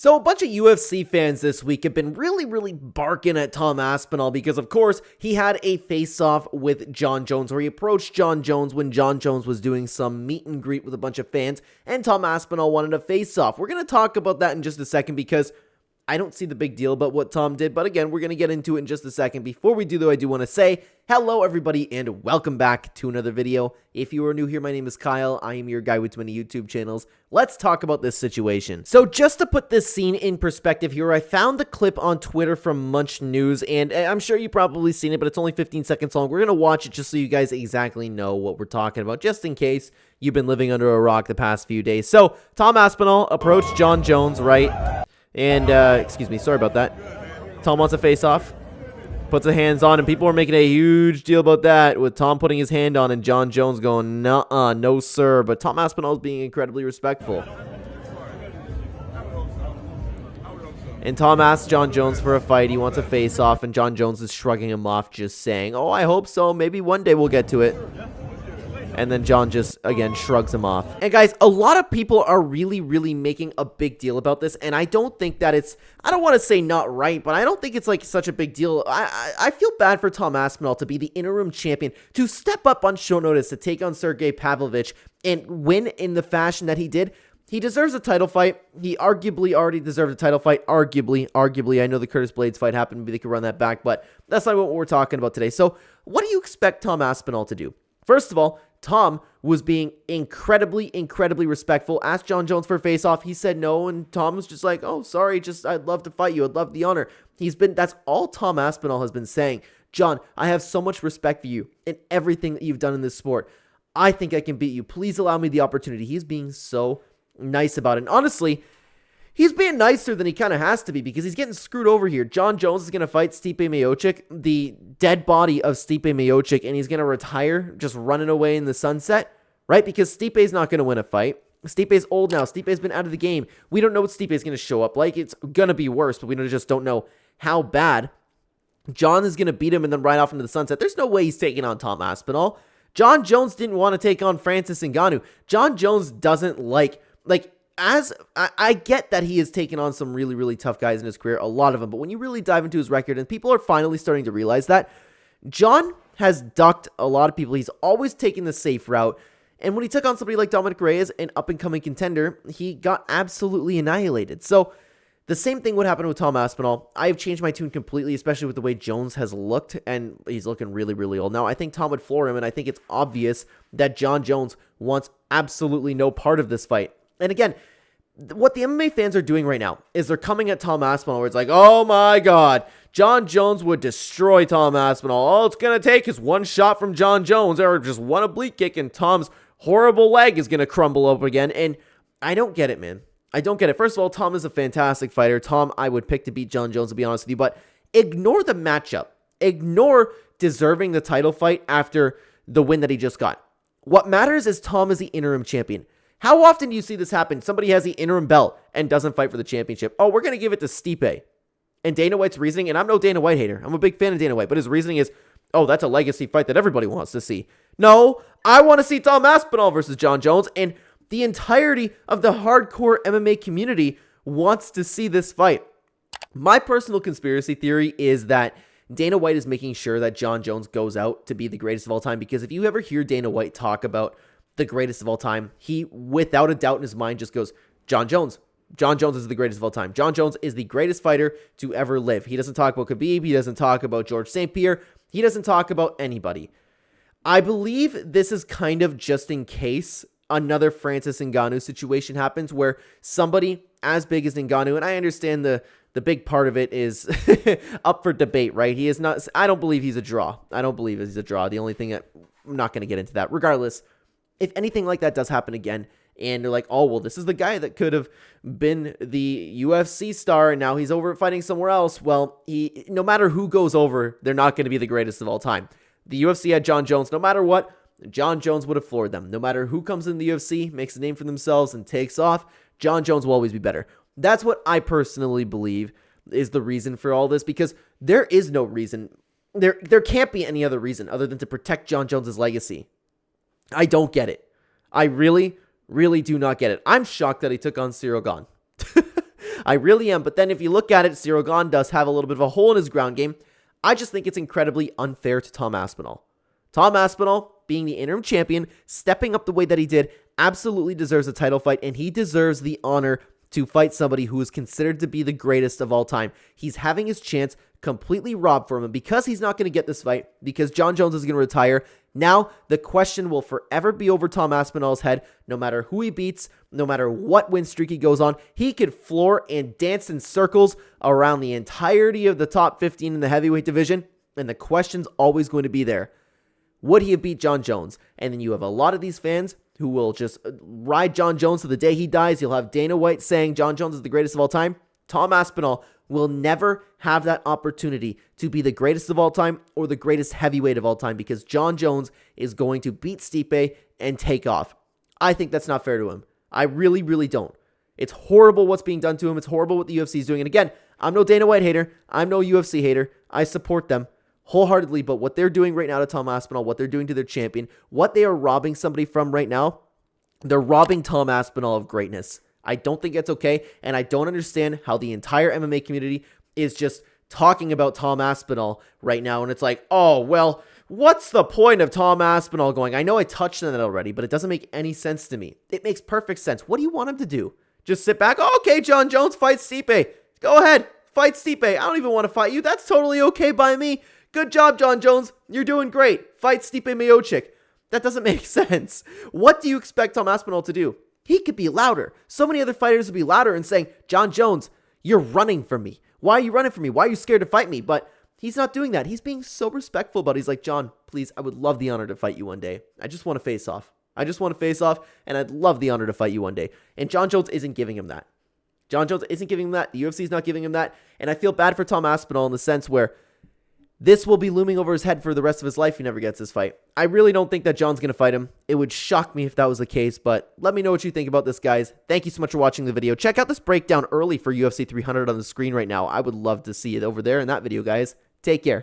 So a bunch of UFC fans this week have been really barking at Tom Aspinall because, of course, he had a face-off with Jon Jones where he approached Jon Jones when Jon Jones was doing some meet and greet with a bunch of fans, and Tom Aspinall wanted a face-off. We're going to talk about that in just a second because I don't see the big deal about what Tom did, but again, we're going to get into it in just a second. Before we do, though, I do want to say hello, everybody, and welcome back to another video. If you are new here, my name is Kyle. I am your guy with 20 YouTube channels. Let's talk about this situation. So just to put this scene in perspective here, I found the clip on Twitter from Munch News, and I'm sure you've probably seen it, but it's only 15 seconds long. We're going to watch it just so you guys exactly know what we're talking about, just in case you've been living under a rock the past few days. So Tom Aspinall approached Jon Jones, right? And, excuse me, sorry about that. Tom wants a face-off, puts the hands on, and people are making a huge deal about that, with Tom putting his hand on and Jon Jones going, nuh-uh, no sir, but Tom Aspinall is being incredibly respectful. And Tom asks Jon Jones for a fight, he wants a face-off, and Jon Jones is shrugging him off, just saying, oh, I hope so, maybe one day we'll get to it. And then Jon just, again, shrugs him off. And guys, a lot of people are really making a big deal about this. And I don't think that it's, I don't want to say not right, but I don't think it's like such a big deal. I feel bad for Tom Aspinall to be the interim champion, to step up on short notice, to take on Sergey Pavlovich and win in the fashion that he did. He deserves a title fight. He arguably already deserved a title fight. Arguably. I know the Curtis Blades fight happened. Maybe they could run that back, but that's not what we're talking about today. So what do you expect Tom Aspinall to do? First of all, Tom was being incredibly respectful. Asked Jon Jones for a face-off. He said no, and Tom was just like, oh, sorry, I'd love to fight you. I'd love the honor. That's all Tom Aspinall has been saying. Jon, I have so much respect for you and everything that you've done in this sport. I think I can beat you. Please allow me the opportunity. He's being so nice about it. And honestly, he's being nicer than he kind of has to be because he's getting screwed over here. Jon Jones is going to fight Stipe Miocic, the dead body of Stipe Miocic, and he's going to retire just running away in the sunset, right? Because Stipe's not going to win a fight. Stipe's old now. Stipe's been out of the game. We don't know what Stipe's going to show up like. It's going to be worse, but we just don't know how bad. Jon is going to beat him and then ride off into the sunset. There's no way he's taking on Tom Aspinall. Jon Jones didn't want to take on Francis Ngannou. Jon Jones doesn't like as I get that he has taken on some really tough guys in his career, a lot of them, but when you really dive into his record, and people are finally starting to realize that, Jon has ducked a lot of people. He's always taken the safe route, and when he took on somebody like Dominic Reyes, an up-and-coming contender, he got absolutely annihilated. So the same thing would happen with Tom Aspinall. I have changed my tune completely, especially with the way Jones has looked, and he's looking really old now. I think Tom would floor him, and I think it's obvious that Jon Jones wants absolutely no part of this fight. And again, what the MMA fans are doing right now is they're coming at Tom Aspinall where it's like, oh my God, Jon Jones would destroy Tom Aspinall. All it's going to take is one shot from Jon Jones or just one oblique kick and Tom's horrible leg is going to crumble up again. And I don't get it, man. I don't get it. First of all, Tom is a fantastic fighter. Tom, I would pick to beat Jon Jones, to be honest with you, but ignore the matchup. Ignore deserving the title fight after the win that he just got. What matters is Tom is the interim champion. How often do you see this happen? Somebody has the interim belt and doesn't fight for the championship. Oh, we're going to give it to Stipe. And Dana White's reasoning, and I'm no Dana White hater. I'm a big fan of Dana White, but his reasoning is, oh, that's a legacy fight that everybody wants to see. No, I want to see Tom Aspinall versus Jon Jones, and the entirety of the hardcore MMA community wants to see this fight. My personal conspiracy theory is that Dana White is making sure that Jon Jones goes out to be the greatest of all time, because if you ever hear Dana White talk about the greatest of all time, he without a doubt in his mind just goes, Jon Jones. Jon Jones is the greatest of all time. Jon Jones is the greatest fighter to ever live. He doesn't talk about Khabib. He doesn't talk about George St. Pierre. He doesn't talk about anybody. I believe this is kind of just in case another Francis Ngannou situation happens where somebody as big as Ngannou, and I understand the big part of it is up for debate, right? He is not, I don't believe he's a draw. I don't believe he's a draw. The only thing that, I'm not going to get into that. Regardless, if anything like that does happen again, and they're like, oh, well, this is the guy that could have been the UFC star, and now he's over fighting somewhere else. Well, no matter who goes over, they're not going to be the greatest of all time. The UFC had Jon Jones. No matter what, Jon Jones would have floored them. No matter who comes in the UFC, makes a name for themselves, and takes off, Jon Jones will always be better. That's what I personally believe is the reason for all this, because there is no reason. There can't be any other reason other than to protect Jon Jones' legacy. I don't get it. I really do not get it. I'm shocked that he took on Cyril Gane. I really am. But then if you look at it, Ciryl Gane does have a little bit of a hole in his ground game. I just think it's incredibly unfair to Tom Aspinall. Tom Aspinall, being the interim champion, stepping up the way that he did, absolutely deserves a title fight, and he deserves the honor to fight somebody who is considered to be the greatest of all time. He's having his chance completely robbed from him because he's not going to get this fight, because Jon Jones is going to retire. Now, the question will forever be over Tom Aspinall's head. No matter who he beats, no matter what win streak he goes on, he could floor and dance in circles around the entirety of the top 15 in the heavyweight division, and the question's always going to be there. Would he have beat Jon Jones? And then you have a lot of these fans who will just ride Jon Jones to the day he dies. You'll have Dana White saying Jon Jones is the greatest of all time. Tom Aspinall will never have that opportunity to be the greatest of all time or the greatest heavyweight of all time, because Jon Jones is going to beat Stipe and take off. I think that's not fair to him. I really, really don't. It's horrible what's being done to him. It's horrible what the UFC is doing. And again, I'm no Dana White hater. I'm no UFC hater. I support them wholeheartedly, but what they're doing right now to Tom Aspinall, what they're doing to their champion, what they are robbing somebody from right now, they're robbing Tom Aspinall of greatness. I don't think it's okay, and I don't understand how the entire MMA community is just talking about Tom Aspinall right now, and it's like, oh, well, what's the point of Tom Aspinall going? I know I touched on that already, but it doesn't make any sense to me. It makes perfect sense. What do you want him to do? Just sit back? Oh, okay, Jon Jones fights Stipe. Go ahead, fight Stipe. I don't even want to fight you. That's totally okay by me. Good job, Jon Jones. You're doing great. Fight Stipe Miocic. That doesn't make sense. What do you expect Tom Aspinall to do? He could be louder. So many other fighters would be louder and saying, Jon Jones, you're running from me. Why are you running from me? Why are you scared to fight me? But he's not doing that. He's being so respectful, but he's like, Jon, please, I would love the honor to fight you one day. I just want to face off. I just want to face off, and I'd love the honor to fight you one day. And Jon Jones isn't giving him that. Jon Jones isn't giving him that. The UFC is not giving him that. And I feel bad for Tom Aspinall in the sense where this will be looming over his head for the rest of his life if he never gets this fight. I really don't think that Jon's going to fight him. It would shock me if that was the case, but let me know what you think about this, guys. Thank you so much for watching the video. Check out this breakdown early for UFC 300 on the screen right now. I would love to see it over there in that video, guys. Take care.